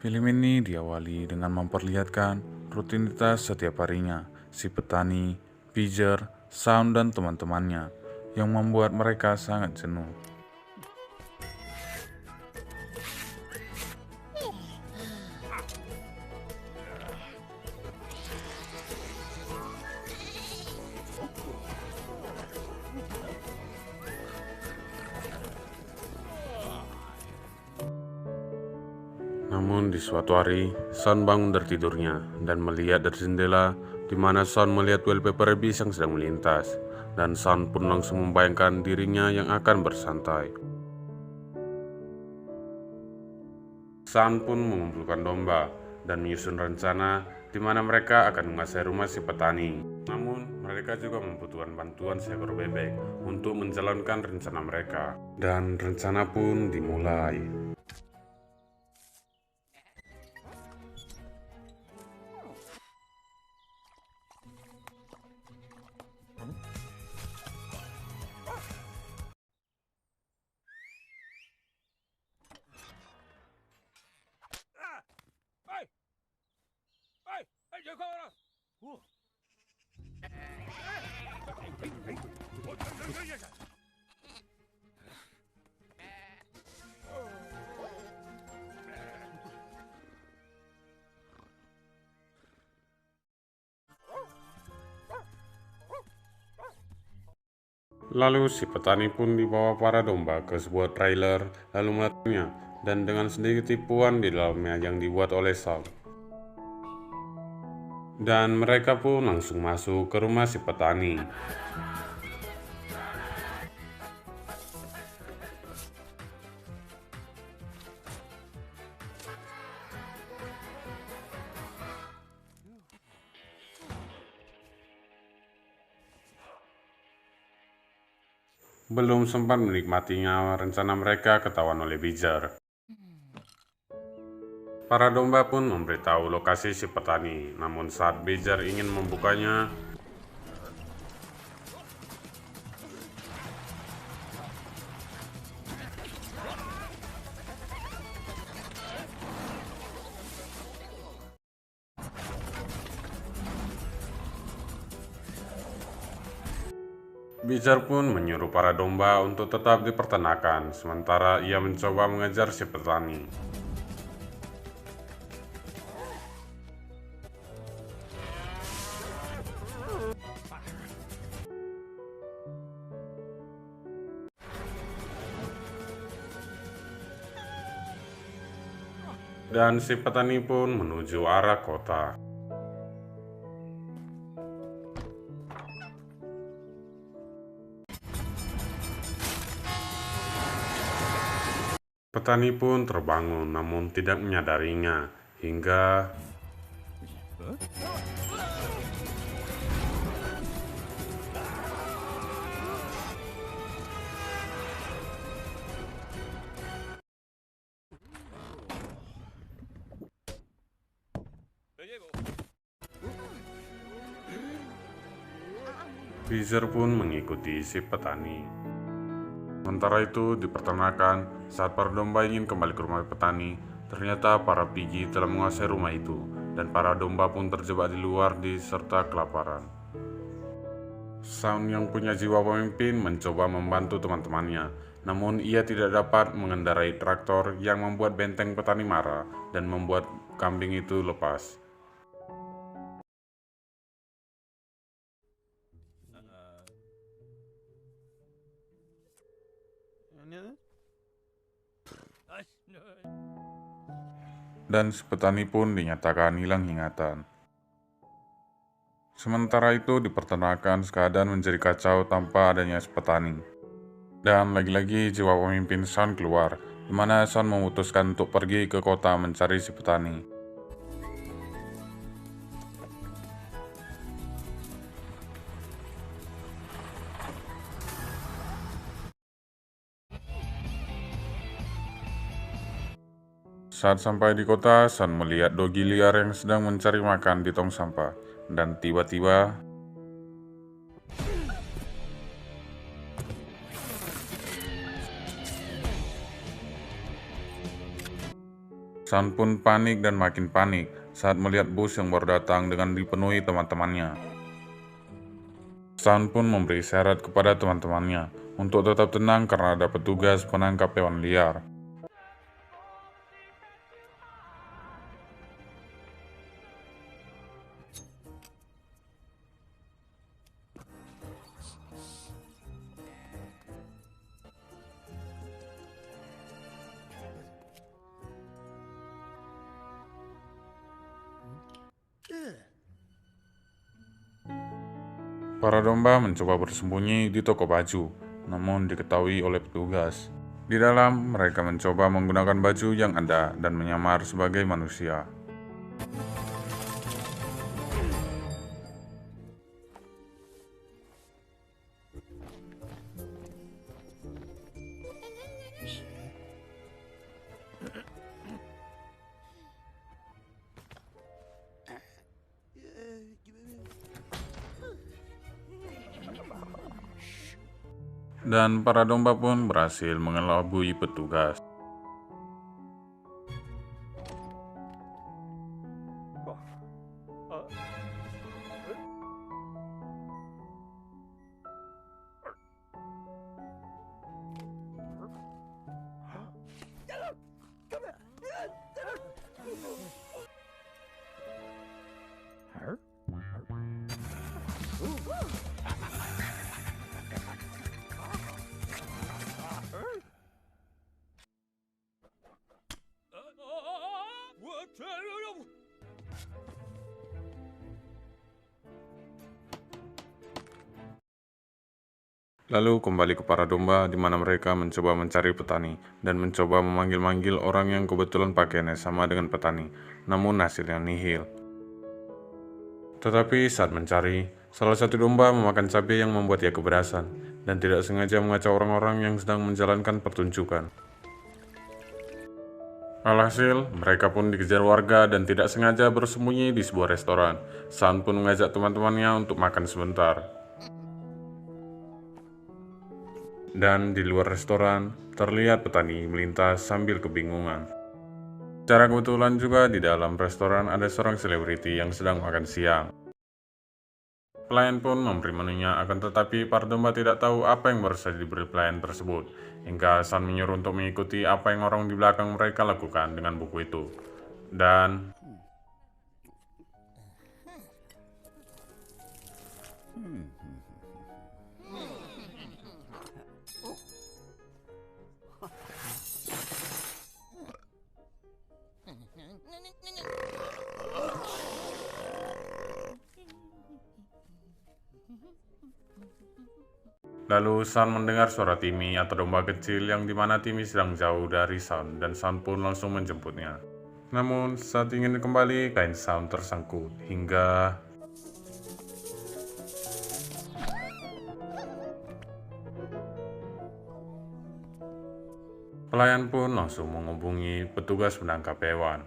Film ini diawali dengan memperlihatkan rutinitas setiap harinya si petani, Piger, Sound, dan teman-temannya yang membuat mereka sangat jenuh. Namun di suatu hari, Son bangun dari tidurnya dan melihat dari jendela di mana Son melihat wallpaper bis yang sedang melintas. Dan Son pun langsung membayangkan dirinya yang akan bersantai. Son pun mengumpulkan domba dan menyusun rencana di mana mereka akan menguasai rumah si petani. Namun, mereka juga membutuhkan bantuan seekor bebek untuk menjalankan rencana mereka. Dan rencana pun dimulai. Lalu si petani pun dibawa para domba ke sebuah trailer lalu meletaknya dan dengan sedikit tipuan di dalamnya yang dibuat oleh Saul. Dan mereka pun langsung masuk ke rumah si petani. Belum sempat menikmatinya, rencana mereka ketahuan oleh Bijar. Para domba pun memberitahu lokasi si petani, namun saat Bijar ingin membukanya, Bijar pun menyuruh para domba untuk tetap dipertanakan, sementara ia mencoba mengejar si petani. Dan si petani pun menuju arah kota. Petani pun terbangun namun tidak menyadarinya hingga Freezer pun mengikuti si petani. Sementara itu di peternakan, saat para domba ingin kembali ke rumah petani, ternyata para pigi telah menguasai rumah itu, dan para domba pun terjebak di luar diserta kelaparan. Sound yang punya jiwa pemimpin mencoba membantu teman-temannya, namun ia tidak dapat mengendarai traktor yang membuat benteng petani marah dan membuat kambing itu lepas. Dan si petani pun dinyatakan hilang ingatan. Sementara itu di peternakan keadaan menjadi kacau tanpa adanya si petani. Dan lagi-lagi jiwa pemimpin Son keluar, di mana Son memutuskan untuk pergi ke kota mencari si petani. Saat sampai di kota, Son melihat dogi liar yang sedang mencari makan di tong sampah. Dan tiba-tiba, San pun panik dan makin panik saat melihat bus yang baru datang dengan dipenuhi teman-temannya. San pun memberi syarat kepada teman-temannya untuk tetap tenang karena ada petugas penangkap hewan liar. Para domba mencoba bersembunyi di toko baju, namun diketahui oleh petugas. Di dalam, mereka mencoba menggunakan baju yang ada dan menyamar sebagai manusia. Dan para domba pun berhasil mengelabui petugas. Lalu kembali ke para domba di mana mereka mencoba mencari petani dan mencoba memanggil-manggil orang yang kebetulan pakaiannya sama dengan petani, namun hasilnya nihil. Tetapi saat mencari, salah satu domba memakan cabai yang membuat ia kepedasan dan tidak sengaja mengacau orang-orang yang sedang menjalankan pertunjukan. Alhasil, mereka pun dikejar warga dan tidak sengaja bersembunyi di sebuah restoran. San pun mengajak teman-temannya untuk makan sebentar. Dan di luar restoran, terlihat petani melintas sambil kebingungan. Secara kebetulan juga di dalam restoran ada seorang selebriti yang sedang makan siang. Pelayan pun memberi menunya, akan tetapi para domba tidak tahu apa yang baru saja diberi pelayan tersebut. Hingga San menyuruh untuk mengikuti apa yang orang di belakang mereka lakukan dengan buku itu. Dan lalu San mendengar suara Timmy atau domba kecil yang dimana Timmy sedang jauh dari San dan San pun langsung menjemputnya. Namun saat ingin kembali, kain San tersangkut hingga pelayan pun langsung menghubungi petugas penangkap hewan.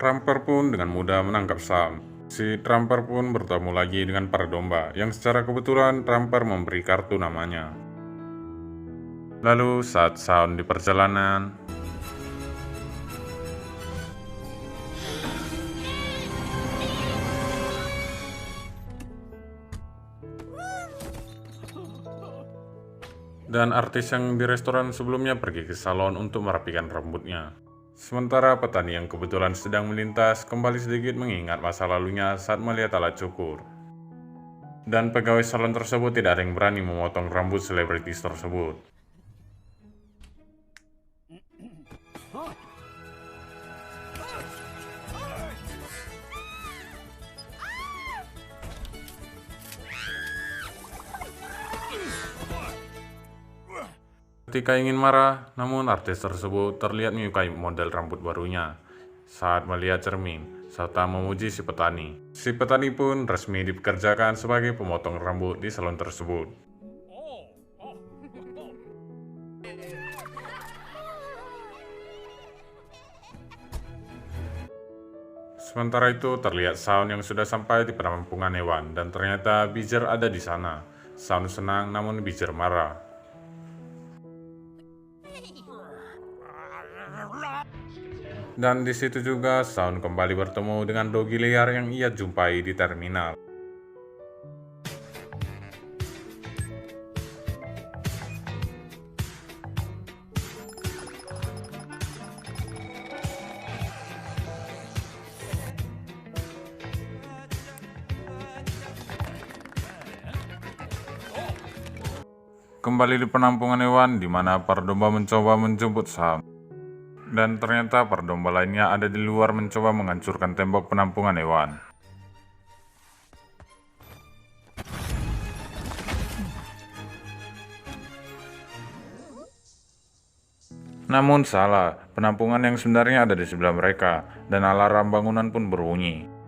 Tramper pun dengan mudah menangkap San. Si Tramper pun bertemu lagi dengan para domba, yang secara kebetulan Tramper memberi kartu namanya. Lalu saat San di perjalanan, dan artis yang di restoran sebelumnya pergi ke salon untuk merapikan rambutnya. Sementara petani yang kebetulan sedang melintas kembali sedikit mengingat masa lalunya saat melihat alat cukur. Dan pegawai salon tersebut tidak ada yang berani memotong rambut selebritis tersebut. Ketika ingin marah, namun artis tersebut terlihat menyukai model rambut barunya. Saat melihat cermin, serta memuji si petani. Si petani pun resmi dipekerjakan sebagai pemotong rambut di salon tersebut. Sementara itu terlihat Shaun yang sudah sampai di penampungan hewan dan ternyata Beezer ada di sana. Shaun senang namun Beezer marah. Dan di situ juga Shaun kembali bertemu dengan Doggy liar yang ia jumpai di terminal. Kembali di penampungan hewan di mana para domba mencoba menjemput Shaun. Dan ternyata para domba lainnya ada di luar mencoba menghancurkan tembok penampungan hewan. Namun salah, penampungan yang sebenarnya ada di sebelah mereka, dan alarm bangunan pun berbunyi.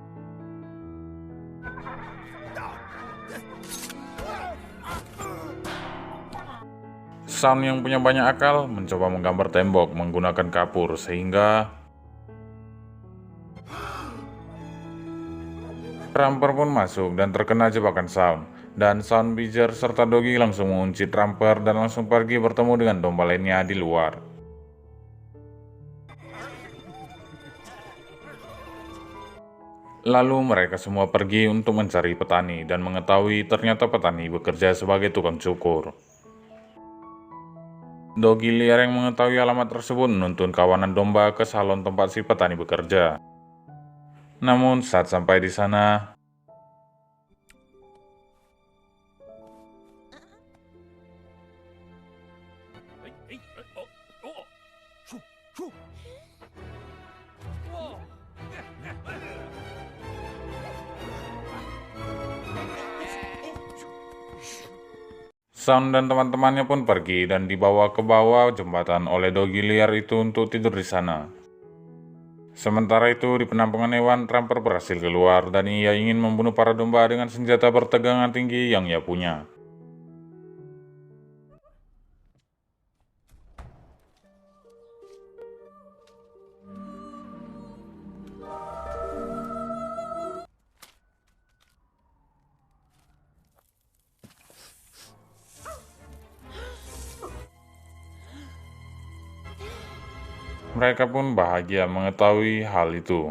Shaun yang punya banyak akal mencoba menggambar tembok menggunakan kapur sehingga Tramper pun masuk dan terkena jebakan Shaun. Dan Shaun, Beezer, serta Doggy langsung mengunci Tramper dan langsung pergi bertemu dengan domba lainnya di luar. Lalu mereka semua pergi untuk mencari petani dan mengetahui ternyata petani bekerja sebagai tukang cukur. Doggy liar yang mengetahui alamat tersebut menuntun kawanan domba ke salon tempat si petani bekerja. Namun saat sampai di sana, Shaun dan teman-temannya pun pergi dan dibawa ke bawah jembatan oleh Doggy liar itu untuk tidur di sana. Sementara itu di penampungan hewan, Tramper berhasil keluar dan ia ingin membunuh para domba dengan senjata bertegangan tinggi yang ia punya. Mereka pun bahagia mengetahui hal itu.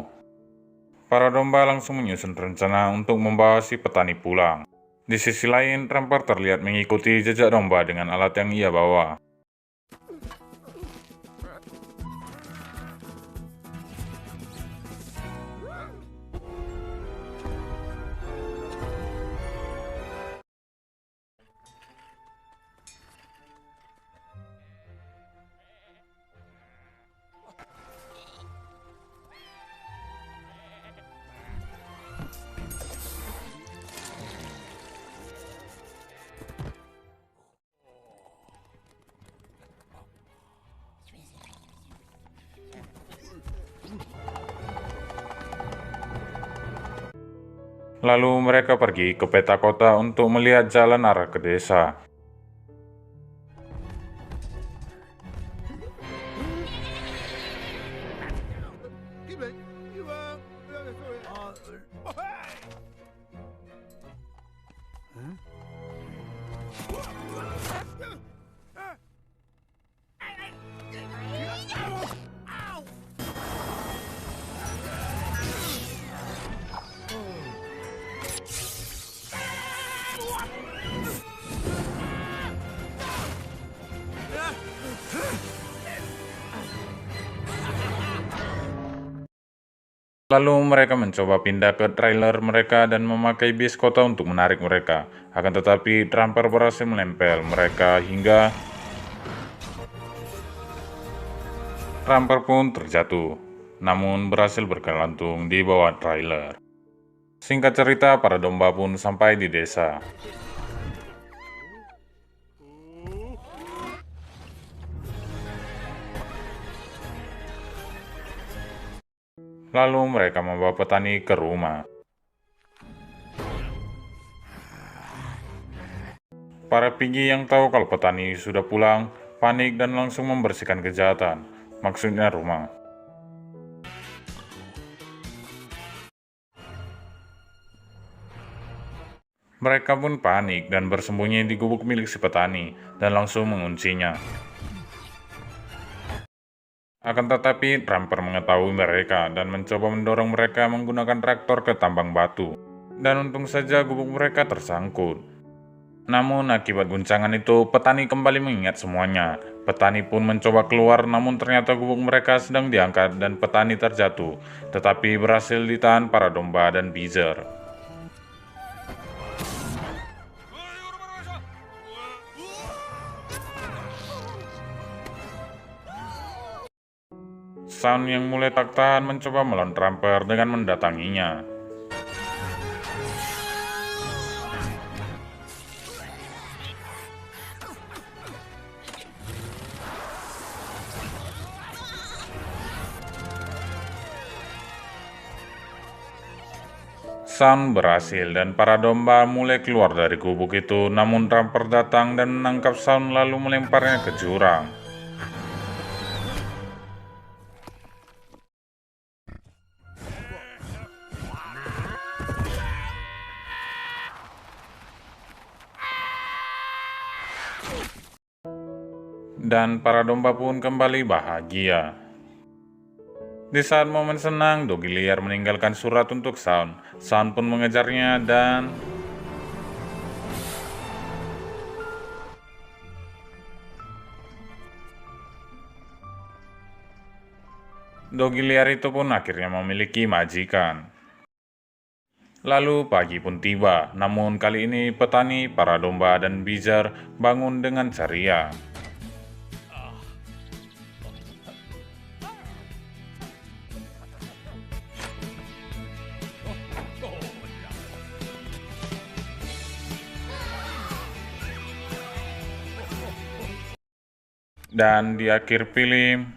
Para domba langsung menyusun rencana untuk membawa si petani pulang. Di sisi lain, Tramper terlihat mengikuti jejak domba dengan alat yang ia bawa. Lalu mereka pergi ke peta kota untuk melihat jalan arah ke desa. Lalu mereka mencoba pindah ke trailer mereka dan memakai bis kota untuk menarik mereka. Akan tetapi Tramper berhasil menempel mereka hingga Tramper pun terjatuh, namun berhasil bergelantung di bawah trailer. Singkat cerita, para domba pun sampai di desa. Lalu mereka membawa petani ke rumah. Para Piggy yang tahu kalau petani sudah pulang, panik dan langsung membersihkan kejahatan, maksudnya rumah. Mereka pun panik dan bersembunyi di gubuk milik si petani dan langsung menguncinya. Akan tetapi, Tramper mengetahui mereka dan mencoba mendorong mereka menggunakan traktor ke tambang batu. Dan untung saja gubuk mereka tersangkut. Namun akibat guncangan itu, petani kembali mengingat semuanya. Petani pun mencoba keluar, namun ternyata gubuk mereka sedang diangkat dan petani terjatuh. Tetapi berhasil ditahan para domba dan Beezer. Sound yang mulai tak tahan mencoba melawan Tramper dengan mendatanginya. Sound berhasil dan para domba mulai keluar dari gubuk itu, namun Tramper datang dan menangkap Sound lalu melemparnya ke jurang. Dan para domba pun kembali bahagia. Di saat momen senang, Doggy liar meninggalkan surat untuk Sound. Sound pun mengejarnya dan Doggy liar itu pun akhirnya memiliki majikan. Lalu pagi pun tiba, namun kali ini petani, para domba, dan Beezer bangun dengan ceria. Dan di akhir film,